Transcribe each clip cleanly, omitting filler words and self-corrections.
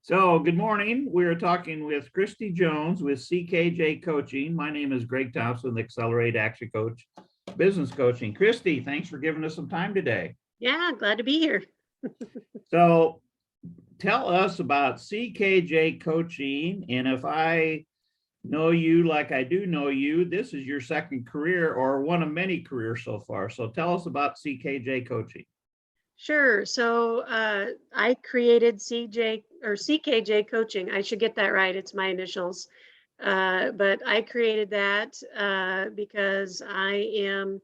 So good morning. We're talking with Christy Jones with CKJ Coaching. My name is Greg Thompson, the Accelerate ActionCOACH business coaching. Christy, thanks for giving us some time today. Yeah, glad to be here. So tell us about CKJ Coaching. And if I know you like I do know you, this is your second career or one of many careers so far. So tell us about CKJ Coaching. Sure. So I created CKJ Coaching. I should get that right. It's my initials. But I created that because I am,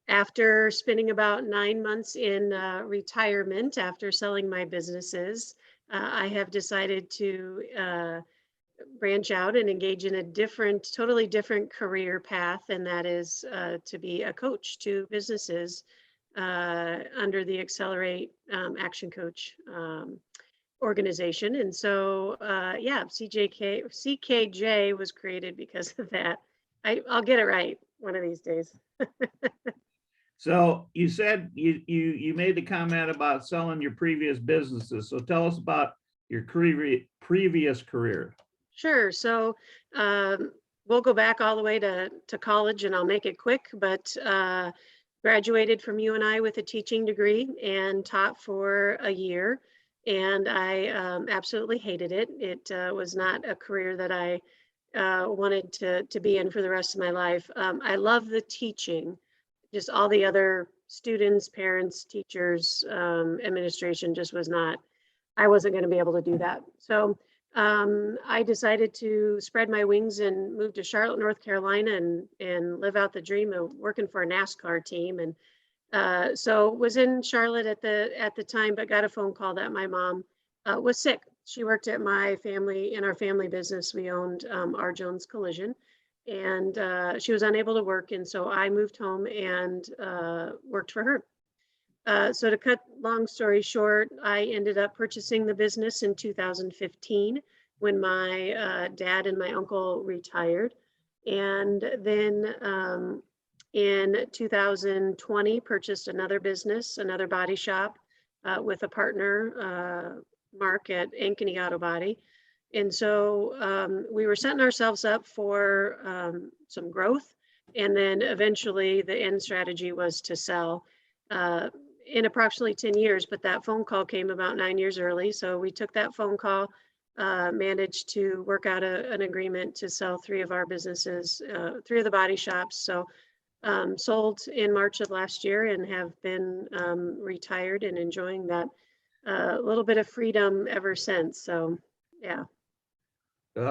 after spending about 9 months in retirement after selling my businesses, I have decided to branch out and engage in a totally different career path, and that is to be a coach to businesses under the Accelerate ActionCOACH organization. And so, yeah, CKJ was created because of that. I'll get it right one of these days. So you said you made the comment about selling your previous businesses. So tell us about your previous career. Sure. So we'll go back all the way to college, and I'll make it quick, but graduated from UNI with a teaching degree and taught for a year. And I absolutely hated it. It was not a career that I wanted to be in for the rest of my life. I love the teaching, just all the other students, parents, teachers, administration just was not, I wasn't going to be able to do that. So I decided to spread my wings and move to Charlotte, North Carolina, and live out the dream of working for a NASCAR team. And so was in Charlotte at the time, but got a phone call that my mom was sick. She worked at in our family business. We owned R. Jones Collision, and she was unable to work. And so I moved home and worked for her. So to cut long story short, I ended up purchasing the business in 2015 when my dad and my uncle retired. And then in 2020, purchased another business, another body shop with a partner, Mark at Ankeny Auto Body. And so we were setting ourselves up for some growth. And then eventually the end strategy was to sell in approximately 10 years, but that phone call came about 9 years early. So we took that phone call, managed to work out an agreement to sell 3 of our businesses, 3 of the body shops. So sold in March of last year and have been retired and enjoying that little bit of freedom ever since. So, yeah.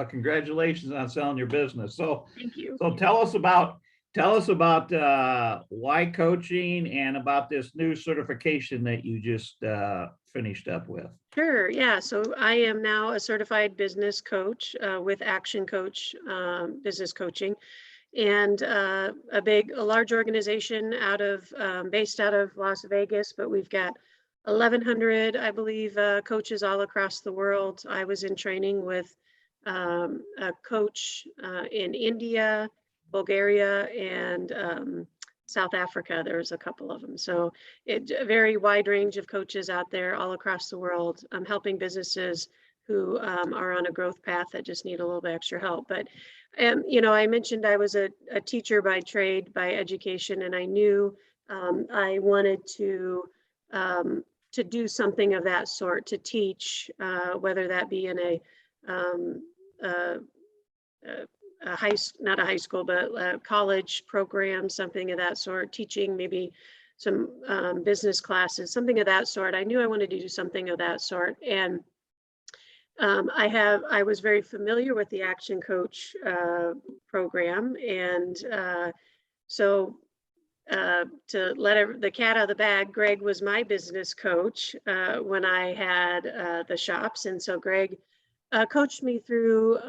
Congratulations on selling your business. So, thank you. So tell us about why coaching and about this new certification that you just finished up with. Sure. Yeah. So I am now a certified business coach with ActionCOACH Business Coaching, and a large organization based out of Las Vegas, but we've got 1,100, I believe, coaches all across the world. I was in training with a coach in India, Bulgaria, and South Africa. There's a couple of them. So it's a very wide range of coaches out there all across the world. I'm helping businesses who are on a growth path that just need a little bit extra help. But, I mentioned I was a teacher by trade, by education, and I knew I wanted to do something of that sort, to teach, whether that be in not a high school, but a college program, something of that sort, teaching maybe some business classes, something of that sort. I knew I wanted to do something of that sort. And I was very familiar with the ActionCOACH program. And so to let the cat out of the bag, Greg was my business coach when I had the shops. And so Greg coached me through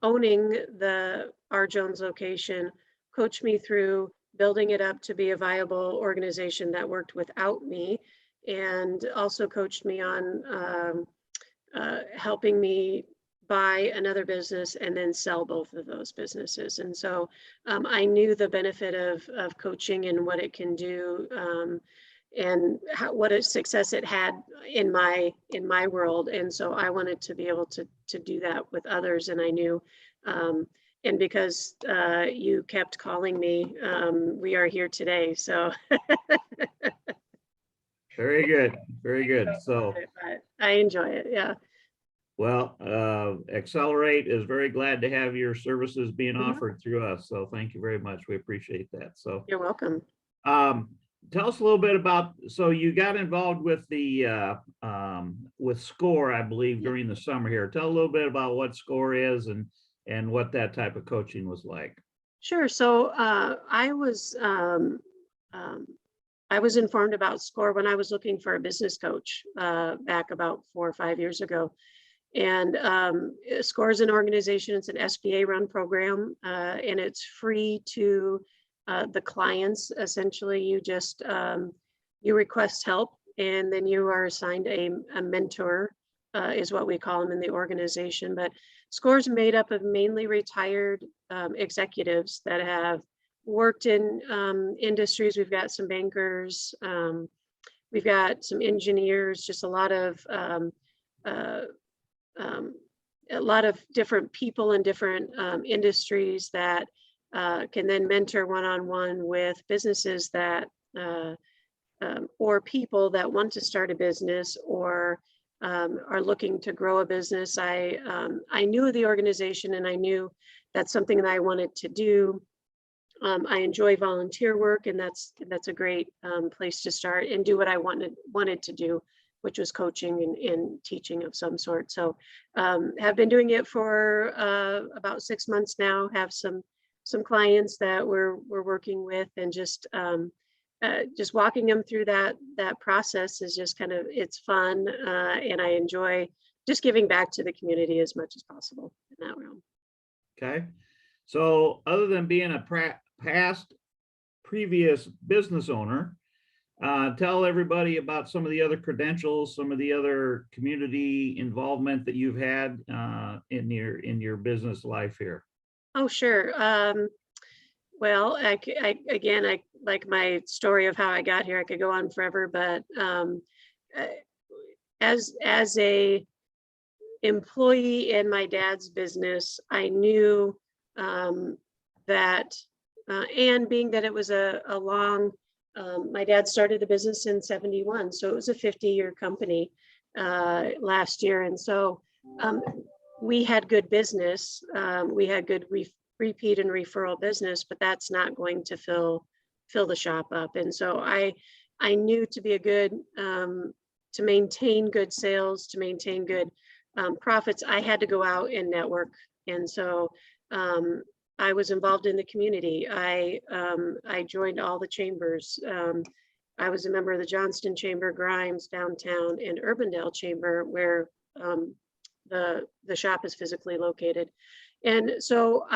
owning the R. Jones location, coached me through building it up to be a viable organization that worked without me, and also coached me on helping me buy another business and then sell both of those businesses. And so I knew the benefit of coaching and what it can do, and what a success it had in my world. And so I wanted to be able to do that with others. And I knew, and because you kept calling me, we are here today. So Very good. Very good. So, I enjoy it. Yeah. well, Accelerate is very glad to have your services being Mhm. offered through us. So thank you very much. We appreciate that. So, You're welcome. tell us a little bit about, so you got involved with the, with SCORE, I believe, during the summer here. Tell a little bit about what SCORE is and what that type of coaching was like. Sure. So I was informed about SCORE when I was looking for a business coach back about 4 or 5 years ago. And SCORE is an organization, it's an SBA run program, and it's free to the clients. Essentially, you just, you request help, and then you are assigned a mentor, is what we call them in the organization. But SCORE is made up of mainly retired executives that have worked in industries. We've got some bankers, we've got some engineers, just a lot of different people in different industries that can then mentor one-on-one with businesses that or people that want to start a business or are looking to grow a business. I knew the organization, and I knew that's something that I wanted to do. I enjoy volunteer work, and that's a great place to start and do what I wanted to do, which was coaching and teaching of some sort. So have been doing it for about 6 months now, have some clients that we're working with, and just walking them through that process is just kind of, it's fun, and I enjoy just giving back to the community as much as possible in that realm. Okay. So other than being a previous business owner, tell everybody about some of the other credentials, some of the other community involvement that you've had in your business life here. Oh, sure. Well, I like my story of how I got here. I could go on forever, but as a employee in my dad's business, I knew that, and being that it was a long, my dad started the business in 71, so it was a 50-year company last year, and so we had good business. We had good repeat and referral business, but that's not going to fill the shop up. And so I knew to be a good, to maintain good sales, to maintain good profits, I had to go out and network. And so I was involved in the community. I joined all the chambers. I was a member of the Johnston Chamber, Grimes, Downtown, and Urbandale Chamber, where the shop is physically located. And so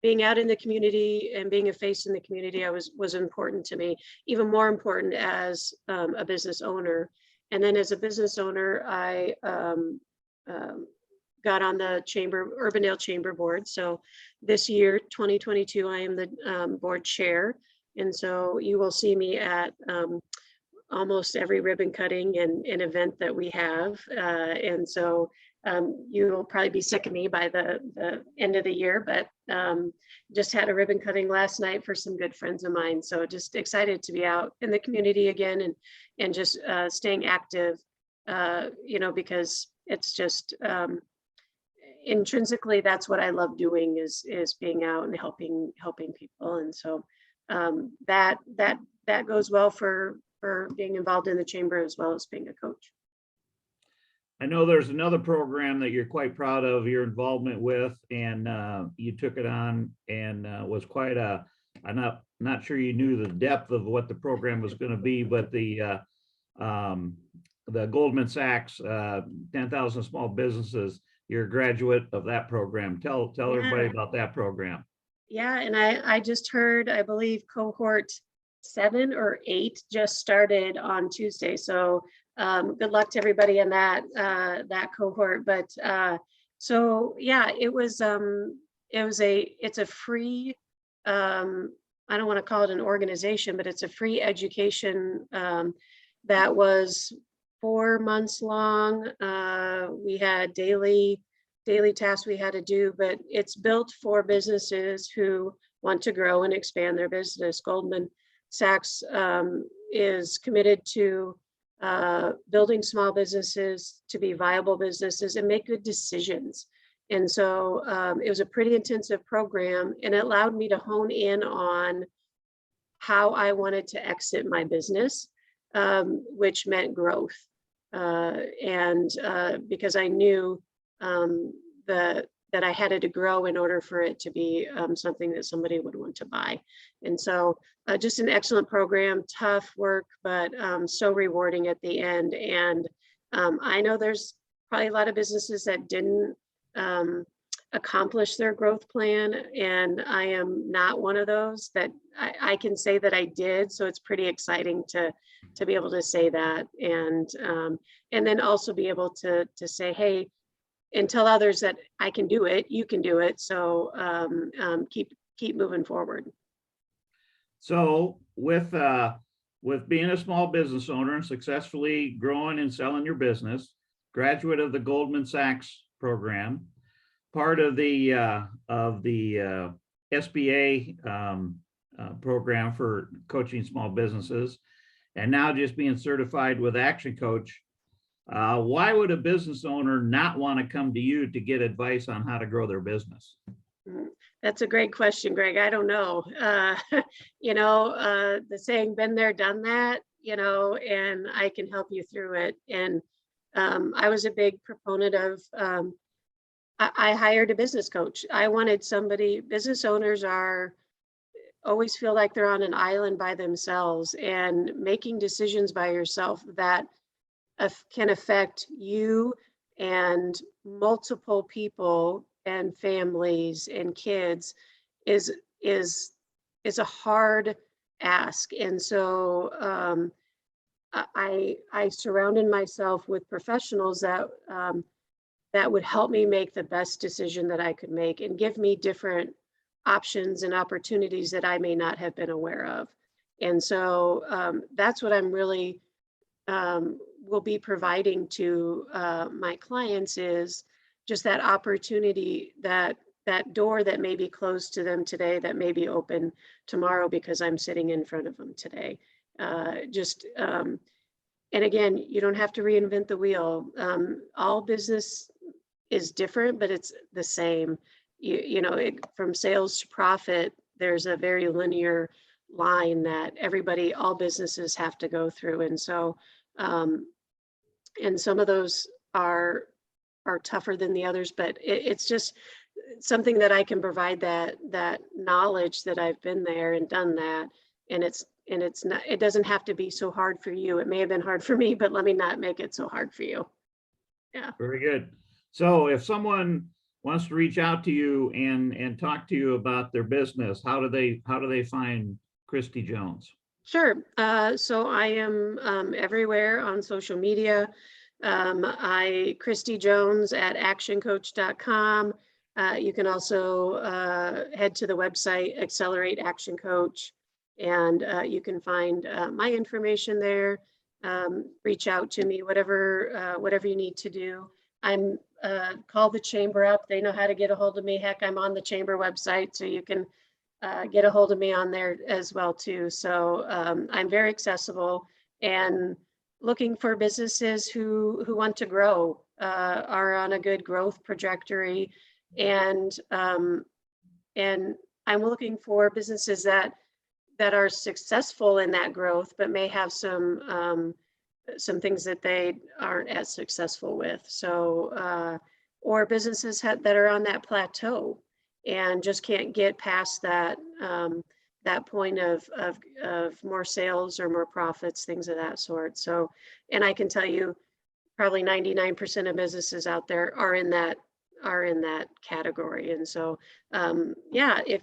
being out in the community and being a face in the community, was important to me, even more important as a business owner. And then as a business owner, I got on the Urbandale Chamber board. So this year, 2022, I am the board chair. And so you will see me at almost every ribbon cutting and event that we have. And so you'll probably be sick of me by the end of the year, but just had a ribbon cutting last night for some good friends of mine. So just excited to be out in the community again and just staying active, because it's just intrinsically, that's what I love doing is being out and helping people. And so that goes well for being involved in the chamber as well as being a coach. I know there's another program that you're quite proud of your involvement with, and you took it on and was quite I'm not sure you knew the depth of what the program was going to be, but the Goldman Sachs 10,000 Small Businesses, you're a graduate of that program. Tell everybody about that program. Yeah, and I just heard, I believe cohort 7 or 8 just started on Tuesday. So good luck to everybody in that cohort. But so yeah, it's a free, I don't want to call it an organization, but it's a free education that was 4 months long. We had daily tasks we had to do, but it's built for businesses who want to grow and expand their business. Goldman Sachs is committed to building small businesses to be viable businesses and make good decisions. And so it was a pretty intensive program, and it allowed me to hone in on how I wanted to exit my business, which meant growth. Because I knew that I had to grow in order for it to be something that somebody would want to buy. And so just an excellent program, tough work, but so rewarding at the end. And I know there's probably a lot of businesses that didn't accomplish their growth plan. And I am not one of those. That I can say that I did. So it's pretty exciting to be able to say that. And then also be able to say, hey, and tell others that I can do it, you can do it. So keep moving forward. So with being a small business owner and successfully growing and selling your business, graduate of the Goldman Sachs program, part of the SBA program for coaching small businesses, and now just being certified with Action Coach. Why would a business owner not want to come to you to get advice on how to grow their business? That's a great question, Greg. I don't know. The saying, been there, done that, and I can help you through it. And I was a big proponent of, I hired a business coach. I wanted somebody. Business owners always feel like they're on an island by themselves, and making decisions by yourself that can affect you and multiple people and families and kids is a hard ask. And so I surrounded myself with professionals that would help me make the best decision that I could make and give me different options and opportunities that I may not have been aware of. And so that's what I'm really will be providing to my clients, is just that opportunity, that door that may be closed to them today that may be open tomorrow because I'm sitting in front of them today. And again, you don't have to reinvent the wheel. All business is different, but it's the same. From sales to profit, there's a very linear line that all businesses have to go through. And so and some of those are tougher than the others, but it's just something that I can provide, that knowledge that I've been there and done that. And it doesn't have to be so hard for you. It may have been hard for me, but let me not make it so hard for you. Yeah. Very good. So if someone wants to reach out to you and talk to you about their business, how do they find Christy Jones? Sure. So I am everywhere on social media. Christy Jones at actioncoach.com. You can also head to the website, Accelerate ActionCOACH, and you can find my information there. Reach out to me, whatever you need to do. I'm call the chamber up. They know how to get a hold of me. Heck, I'm on the chamber website, so you can get a hold of me on there as well too. So I'm very accessible, and looking for businesses who want to grow, are on a good growth trajectory, and I'm looking for businesses that are successful in that growth, but may have some things that they aren't as successful with. So or businesses that are on that plateau and just can't get past that point of more sales or more profits, things of that sort. So, and I can tell you, probably 99% of businesses out there are in that category. And so, if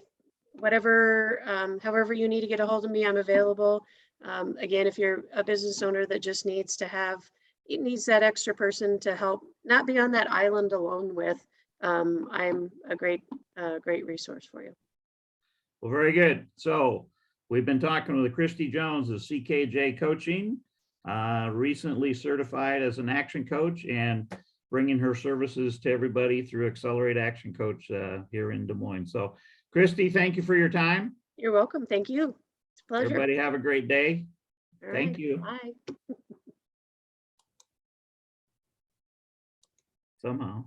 however you need to get a hold of me, I'm available. Again, if you're a business owner that just needs that extra person to help not be on that island alone with, I'm a great resource for you. Well, very good. So we've been talking with Christy Jones of CKJ Coaching. recently certified as an action coach and bringing her services to everybody through Accelerate Action Coach here in Des Moines. So Christy, thank you for your time. You're welcome. Thank you. It's a pleasure. Everybody have a great day. All Thank right, you. bye. Somehow.